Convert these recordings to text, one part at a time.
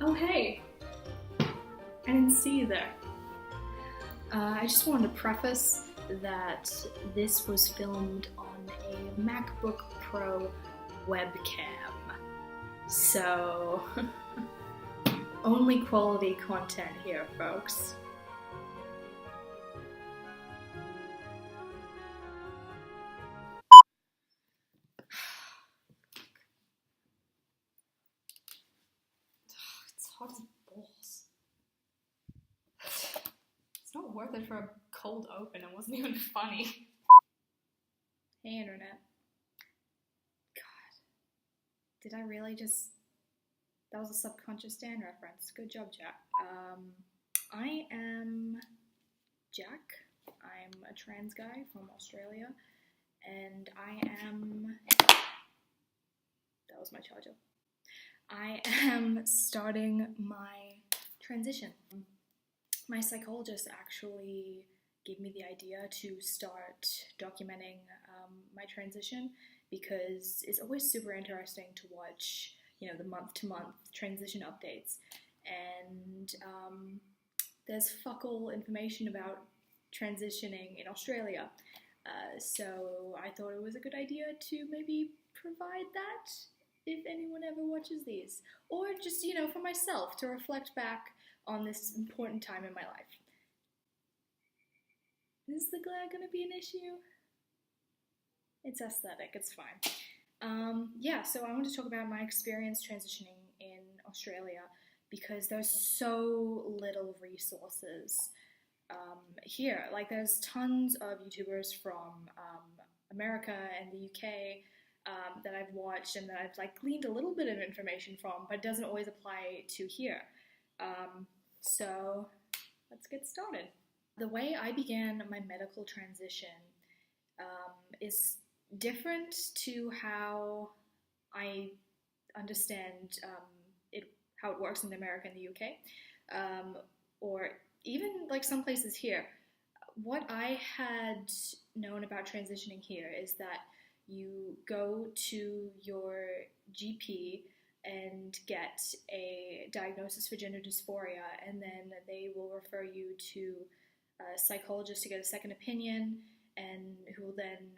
Oh hey, I didn't see you there. I just wanted to preface that this was filmed on a MacBook Pro webcam. So, only quality content here, folks. It's hot as balls. It's not worth it for a cold open. It wasn't even funny. Hey, Internet. God. Did I really just... That was a subconscious Dan reference. Good job, Jack. I am Jack. I'm a trans guy from Australia. And I am... That was my charger. I am starting my transition. My psychologist actually gave me the idea to start documenting my transition because it's always super interesting to watch, the month-to-month transition updates. And there's fuck all information about transitioning in Australia. So I thought it was a good idea to maybe provide that if anyone ever watches these. Or just, for myself to reflect back on this important time in my life. Is the glare gonna be an issue? It's aesthetic, it's fine. So I want to talk about my experience transitioning in Australia because there's so little resources here. Like, there's tons of YouTubers from America and the UK that I've watched and that I've gleaned a little bit of information from, but it doesn't always apply to here. So let's get started. The way I began my medical transition is different to how I understand how it works in America and the UK, or even some places here. What I had known about transitioning here is that you go to your GP and get a diagnosis for gender dysphoria, and then they will refer you to a psychologist to get a second opinion, and who will then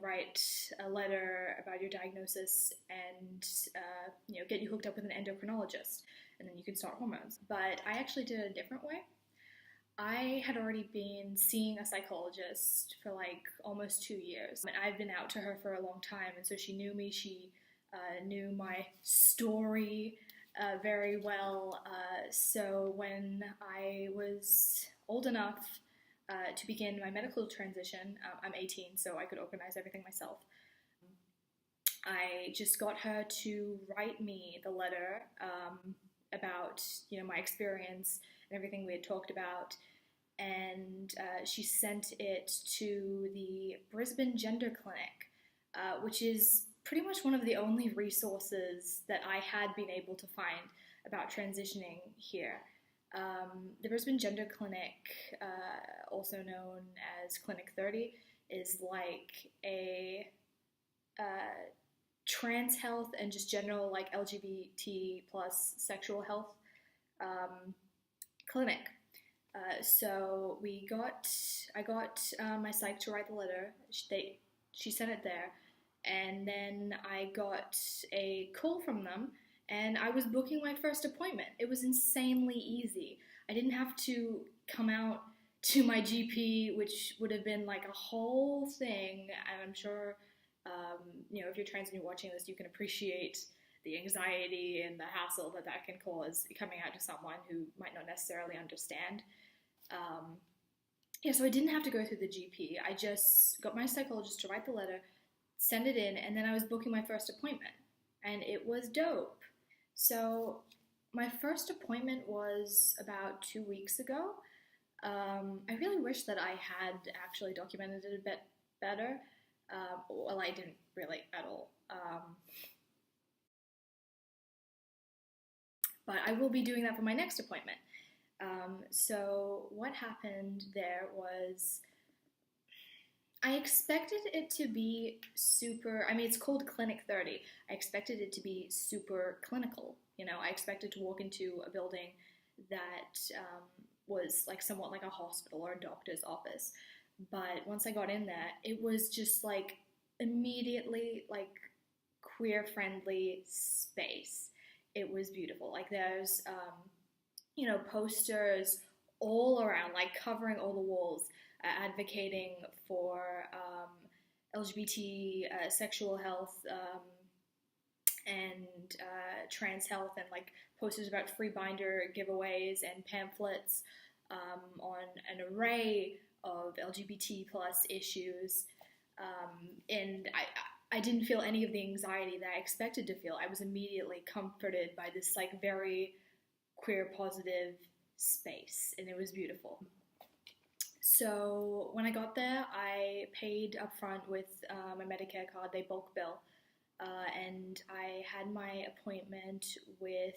write a letter about your diagnosis and get you hooked up with an endocrinologist, and then you can start hormones. But I actually did it a different way. I had already been seeing a psychologist for almost 2 years, and I've been out to her for a long time, and so she knew me. She knew my story very well. So when I was old enough to begin my medical transition, I'm 18, so I could organize everything myself. I just got her to write me the letter about my experience and everything we had talked about, and she sent it to the Brisbane Gender Clinic, which is pretty much one of the only resources that I had been able to find about transitioning here. The Brisbane Gender Clinic, also known as Clinic 30, is a trans health and just general LGBT plus sexual health clinic. So I got my psych to write the letter. She sent it there, and then I got a call from them, and I was booking my first appointment. It was insanely easy. I didn't have to come out to my GP, which would have been a whole thing, and I'm sure, if you're trans and you're watching this, you can appreciate the anxiety and the hassle that can cause coming out to someone who might not necessarily understand. So I didn't have to go through the GP. I just got my psychologist to write the letter, send it in, and then I was booking my first appointment. And it was dope. So my first appointment was about 2 weeks ago. I really wish that I had actually documented it a bit better. Well, I didn't really at all. But I will be doing that for my next appointment. So what happened there was I expected it to be super, it's called Clinic 30. I expected it to be super clinical, You know, I expected to walk into a building that was like somewhat like a hospital or a doctor's office. But once I got in there, it was just like immediately like queer friendly space. It was beautiful. Like there's you know, posters all around, like covering all the walls, advocating for LGBT sexual health and trans health, and like posters about free binder giveaways and pamphlets on an array of LGBT plus issues. And I didn't feel any of the anxiety that I expected to feel. I was immediately comforted by this like very queer positive space, and it was beautiful. So when I got there, I paid up front with my Medicare card. They bulk bill, and I had my appointment with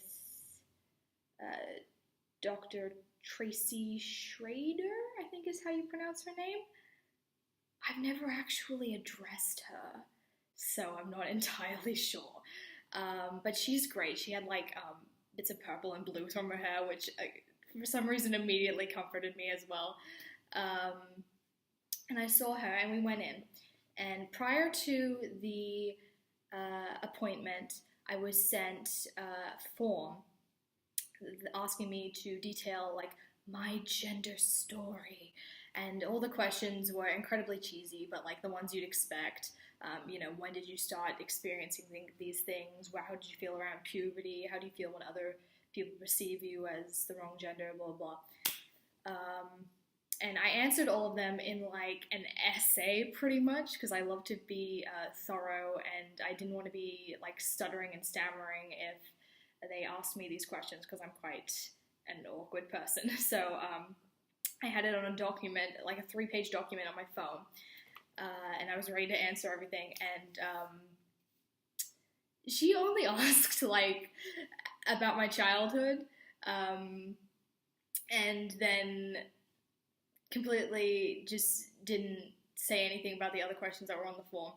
Dr. Tracy Schrader, I think is how you pronounce her name. I've never actually addressed her, so I'm not entirely sure. But she's great. She had like bits of purple and blue from her hair, which for some reason immediately comforted me as well. And I saw her, and we went in. And prior to the appointment, I was sent a form asking me to detail like my gender story, and all the questions were incredibly cheesy, but like the ones you'd expect. You know, when did you start experiencing these things? How did you feel around puberty? How do you feel when other people perceive you as the wrong gender? Blah, blah. And I answered all of them in like an essay pretty much, because I love to be thorough, and I didn't want to be like stuttering and stammering if they asked me these questions, because I'm quite an awkward person. So I had it on a document, like a 3-page document on my phone. And I was ready to answer everything, and she only asked like about my childhood, and then completely just didn't say anything about the other questions that were on the form,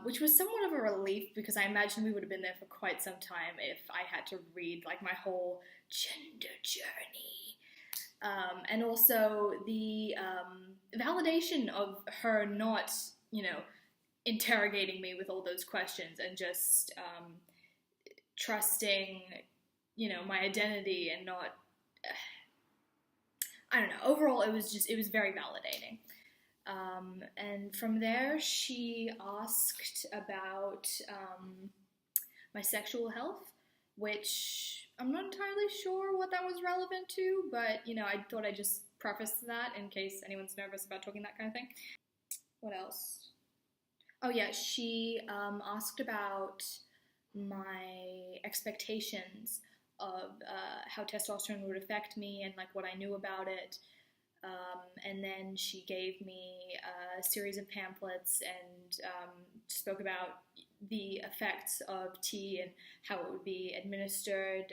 which was somewhat of a relief, because I imagine we would have been there for quite some time if I had to read like my whole gender journey. And also the validation of her not, you know, interrogating me with all those questions, and just trusting, you know, my identity, and not, I don't know, overall it was very validating. And from there, she asked about my sexual health, which I'm not entirely sure what that was relevant to, but, you know, I thought I'd just preface that in case anyone's nervous about talking that kind of thing. What else? Oh yeah, she asked about my expectations of how testosterone would affect me, and like what I knew about it. And then she gave me a series of pamphlets, and spoke about the effects of tea and how it would be administered,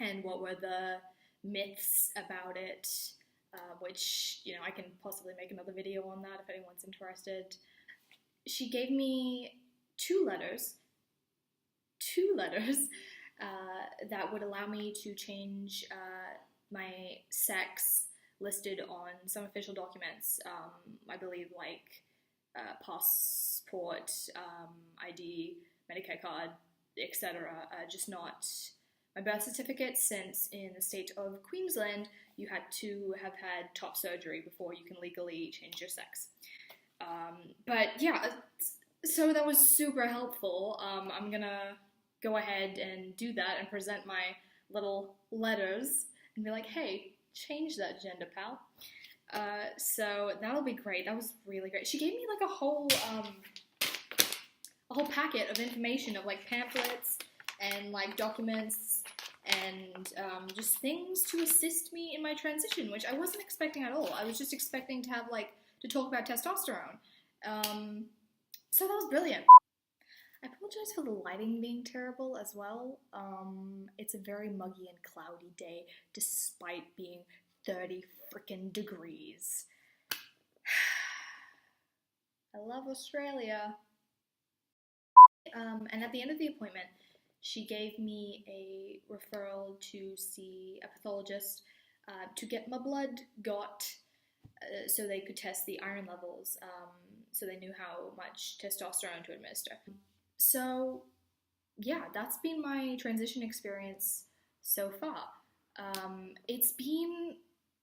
and what were the myths about it, which, you know, I can possibly make another video on that if anyone's interested. She gave me two letters that would allow me to change my sex listed on some official documents, I believe like passport, ID, Medicare card, etc. Just not my birth certificate, since in the state of Queensland you had to have had top surgery before you can legally change your sex. But yeah, so that was super helpful. I'm gonna go ahead and do that and present my little letters and be like, hey, change that gender, pal. So that'll be great. That was really great. She gave me like a whole packet of information of like pamphlets and like documents and just things to assist me in my transition, which I wasn't expecting at all. I was just expecting to have like to talk about testosterone. So that was brilliant. I apologize for the lighting being terrible as well. It's a very muggy and cloudy day, despite being 30 freaking degrees. I love Australia. And at the end of the appointment, she gave me a referral to see a pathologist to get my blood got so they could test the iron levels, so they knew how much testosterone to administer. So, yeah, that's been my transition experience so far. It's been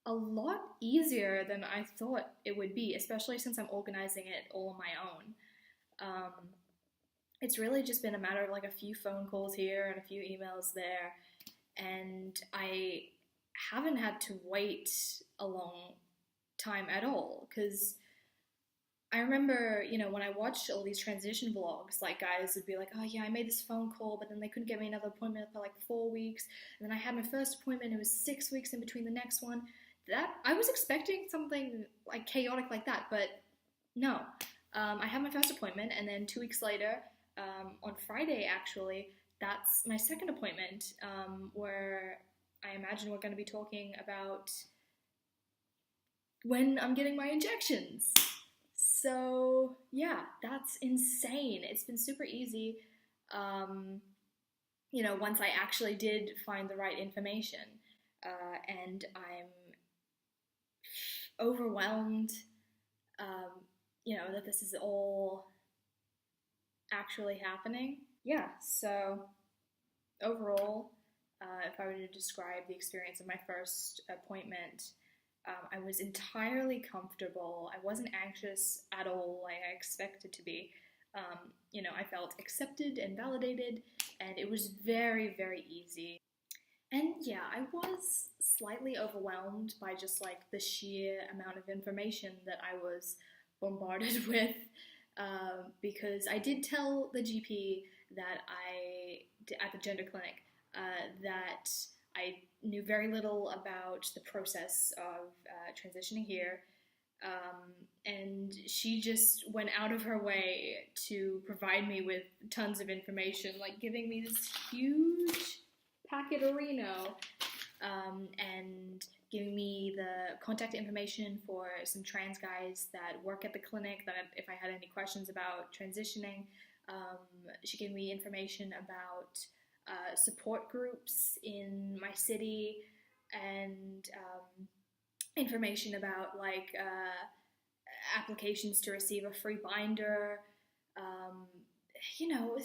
a lot easier than I thought it would be, especially since I'm organizing it all on my own. It's really just been a matter of like a few phone calls here and a few emails there, and I haven't had to wait a long time at all, because I remember, when I watched all these transition vlogs, like guys would be like, oh yeah, I made this phone call, but then they couldn't get me another appointment for like 4 weeks. And then I had my first appointment, it was 6 weeks in between the next one. That I was expecting something like chaotic like that, but no. I had my first appointment, and then 2 weeks later, on Friday actually, that's my second appointment, where I imagine we're going to be talking about when I'm getting my injections. So yeah, that's insane. It's been super easy, once I actually did find the right information, and I'm overwhelmed, that this is all actually happening. Yeah, so overall, if I were to describe the experience of my first appointment, I was entirely comfortable. I wasn't anxious at all like I expected to be. I felt accepted and validated, and it was very, very easy. And yeah, I was slightly overwhelmed by just like the sheer amount of information that I was bombarded with, because I did tell the GP that at the gender clinic, that I knew very little about the process of transitioning here, and she just went out of her way to provide me with tons of information, like giving me this huge packet of Reno, and giving me the contact information for some trans guys that work at the clinic, that if I had any questions about transitioning. She gave me information about support groups in my city, and information about like applications to receive a free binder,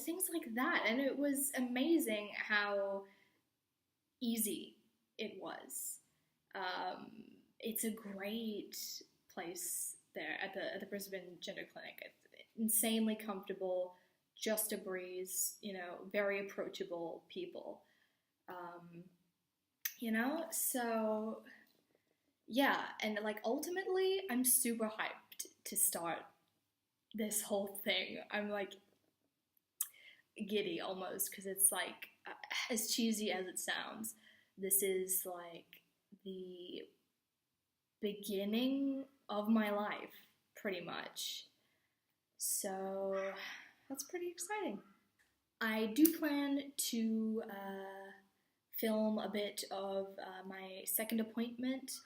things like that. And it was amazing how easy it was. It's a great place there at the Brisbane Gender Clinic. It's insanely comfortable, just a breeze, very approachable people. So yeah, and like ultimately, I'm super hyped to start this whole thing. I'm like giddy almost, because it's like, as cheesy as it sounds, this is like the beginning of my life, pretty much. So that's pretty exciting. I do plan to film a bit of my second appointment.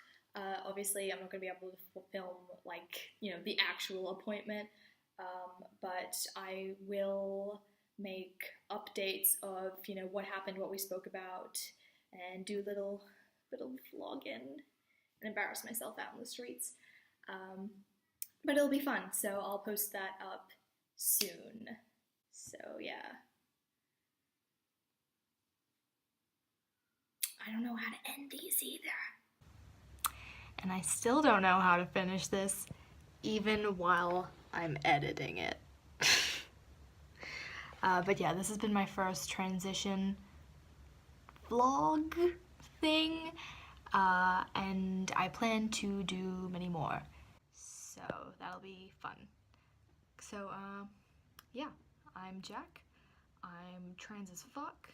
Obviously, I'm not going to be able to film like, the actual appointment, but I will make updates of, what happened, what we spoke about, and do a little vlogging and embarrass myself out in the streets. But it'll be fun, so I'll post that up soon. So yeah. I don't know how to end these either. And I still don't know how to finish this, even while I'm editing it. But yeah, this has been my first transition vlog thing, and I plan to do many more, so that'll be fun. So yeah, I'm Jack, I'm trans as fuck,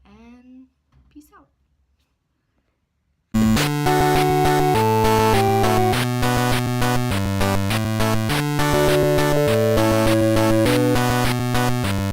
and peace out.